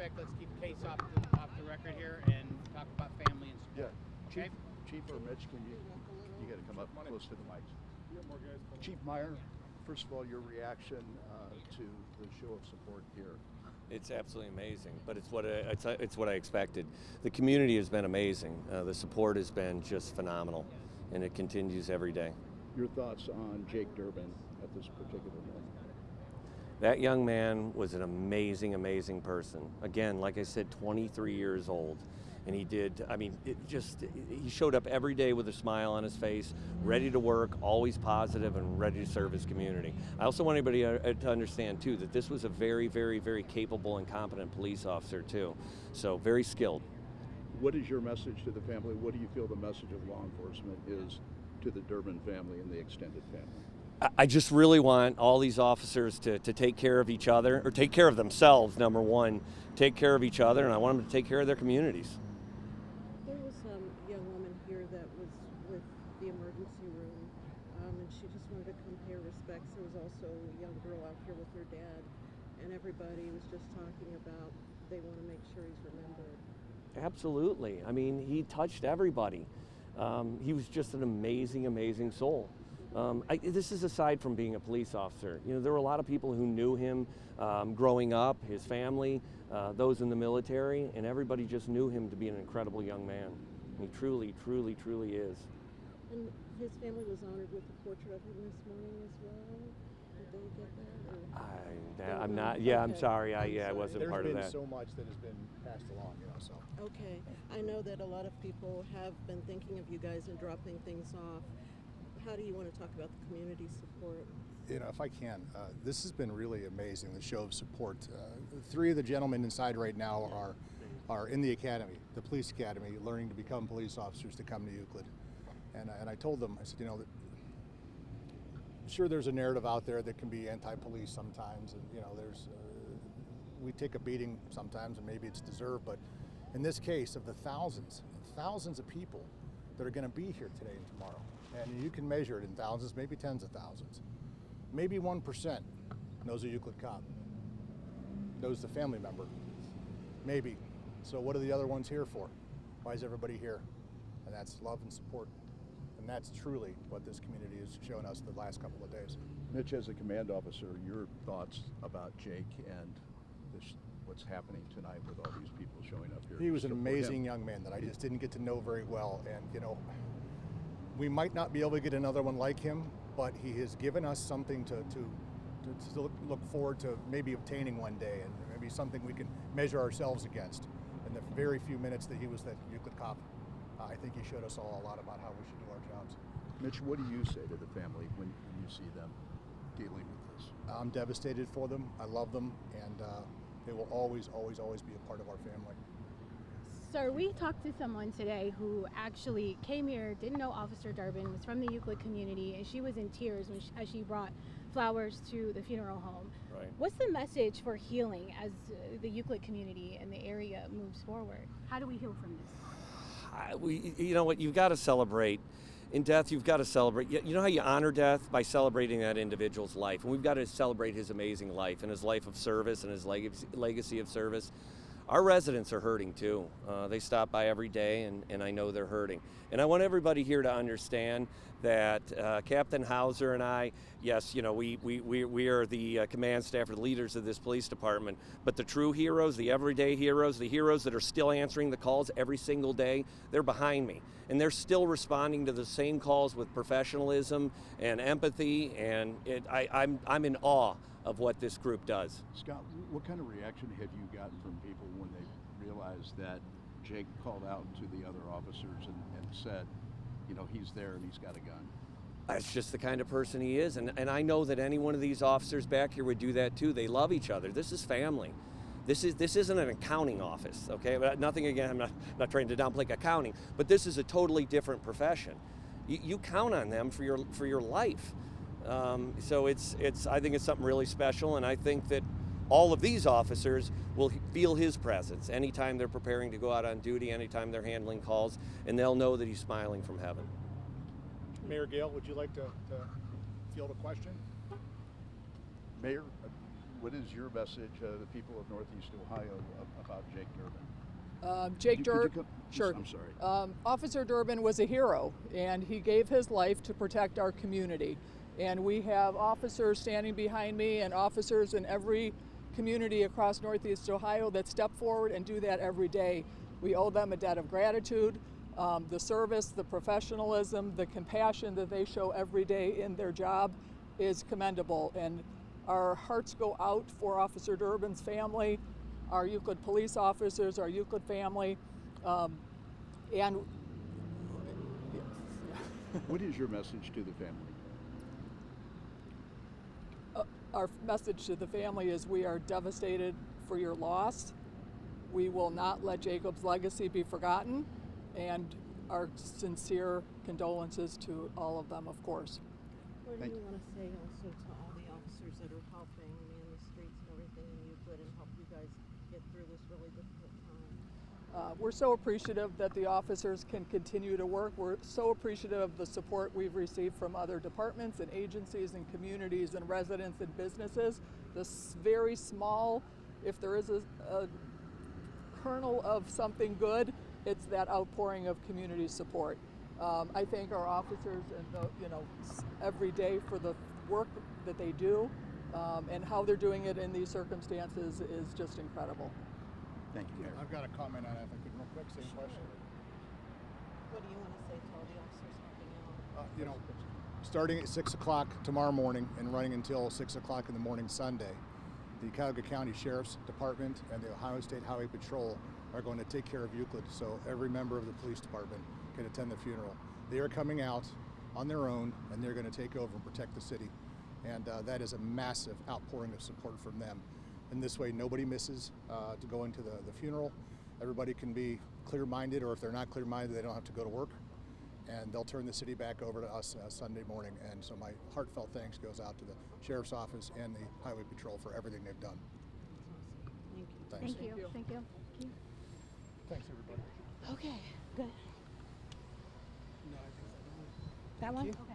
respect, let's keep the case off the record here and talk about family and support. Yeah. Okay? Chief or Mitch, you got to come up close to the mics. Chief Meyer, first of all, your reaction to the show of support here. It's absolutely amazing, but it's what I expected. The community has been amazing. The support has been just phenomenal, and it continues every day. Your thoughts on Jake Derbin at this particular moment? That young man was an amazing, amazing person. Again, like I said, 23 years old. And he showed up every day with a smile on his face, ready to work, always positive, and ready to serve his community. I also want everybody to understand, too, that this was a very, very, very capable and competent police officer, too. So very skilled. What is your message to the family? What do you feel the message of law enforcement is to the Derbin family and the extended family? I just really want all these officers to take care of each other, or take care of themselves, number one, take care of each other, and I want them to take care of their communities. There was a young woman here that was with the emergency room, and she just wanted to come pay respects. There was also a young girl out here with her dad, and everybody was just talking about they want to make sure he's remembered. Absolutely. I mean, he touched everybody. He was just an amazing, amazing soul. This is aside from being a police officer. You know, there were a lot of people who knew him growing up, his family, those in the military, and everybody just knew him to be an incredible young man. He truly, truly, truly is. And his family was honored with a portrait of him this morning as well. Did they get that? I'm not. Yeah, okay. I'm sorry. I sorry. wasn't part of that. There's been so much that has been passed along, so. Okay. I know that a lot of people have been thinking of you guys and dropping things off. How do you want to talk about the community support? You know, if I can, this has been really amazing, the show of support. Three of the gentlemen inside right now are in the academy, the police academy, learning to become police officers to come to Euclid. And I told them, I said, you know, sure there's a narrative out there that can be anti-police sometimes, and you know, we take a beating sometimes, and maybe it's deserved, but in this case, of the thousands of people that are going to be here today and tomorrow, and you can measure it in thousands, maybe tens of thousands, maybe 1% knows a Euclid cop, knows the family member, maybe. So what are the other ones here for? Why is everybody here? And that's love and support. And that's truly what this community has shown us the last couple of days. Mitch, as a command officer, your thoughts about Jake and what's happening tonight with all these people showing up here? He was an amazing young man that I just didn't get to know very well. And, you know, we might not be able to get another one like him, but he has given us something to look forward to maybe obtaining one day, and maybe something we can measure ourselves against. In the very few minutes that he was that Euclid cop, I think he showed us all a lot about how we should do our jobs. Mitch, what do you say to the family when you see them dealing with this? I'm devastated for them. I love them, and they will always, always, always be a part of our family. Sir, we talked to someone today who actually came here, didn't know Officer Derbin, was from the Euclid community, and she was in tears as she brought flowers to the funeral home. Right. What's the message for healing as the Euclid community and the area moves forward? How do we heal from this? You know what, you've got to celebrate. In death, you've got to celebrate. You know how you honor death? By celebrating that individual's life. And we've got to celebrate his amazing life and his life of service and his legacy of service. Our residents are hurting too. They stop by every day, and I know they're hurting. And I want everybody here to understand that Captain Hauser and I, yes, you know, we are the command staff or leaders of this police department, but the true heroes, the everyday heroes, the heroes that are still answering the calls every single day, they're behind me. And they're still responding to the same calls with professionalism and empathy, and I'm in awe of what this group does. Scott, what kind of reaction have you gotten from people when they realized that Jake called out to the other officers and said, you know, he's there and he's got a gun? That's just the kind of person he is, and I know that any one of these officers back here would do that too. They love each other. This is family. This isn't an accounting office, okay? But nothing again, I'm not trying to downplay accounting, but this is a totally different profession. You count on them for your life. So I think it's something really special, and I think that all of these officers will feel his presence anytime they're preparing to go out on duty, anytime they're handling calls, and they'll know that he's smiling from heaven. Mayor Gale, would you like to field a question? Mayor, What is your message to the people of Northeast Ohio about Jake Derbin? Jake Could you Derbin, come- sure. I'm sorry. Officer Derbin was a hero, and he gave his life to protect our community. And we have officers standing behind me and officers in every community across Northeast Ohio that step forward and do that every day. We owe them a debt of gratitude. The service, the professionalism, the compassion that they show every day in their job is commendable. And our hearts go out for Officer Derbin's family, our Euclid police officers, our Euclid family, and What is your message to the family? our message to the family is we are devastated for your loss. We will not let Jacob's legacy be forgotten, and our sincere condolences to all of them, of course. What do Thank you you. want to say also to all the officers that are helping man the streets and everything in Euclid and help you guys get through this really difficult time? We're so appreciative that the officers can continue to work. We're so appreciative of the support we've received from other departments and agencies and communities and residents and businesses. This very small, if there is a kernel of something good, it's that outpouring of community support. I thank our officers and every day for the work that they do, and how they're doing it in these circumstances is just incredible. Thank you, Mayor. I've got a comment on that if I could real quick, same question. What do you want to say to all the officers helping out? Starting at 6 o'clock tomorrow morning and running until 6 o'clock in the morning Sunday, the Cuyahoga County Sheriff's Department and the Ohio State Highway Patrol are going to take care of Euclid, so every member of the police department can attend the funeral. They are coming out on their own, and they're going to take over and protect the city, and that is a massive outpouring of support from them. And this way, nobody misses to go into the funeral. Everybody can be clear-minded, or if they're not clear-minded, they don't have to go to work. And they'll turn the city back over to us Sunday morning. And so my heartfelt thanks goes out to the Sheriff's Office and the Highway Patrol for everything they've done. Thank you. Thanks. Thank you. Thank you. Thanks, everybody. Okay, good. That one? Okay.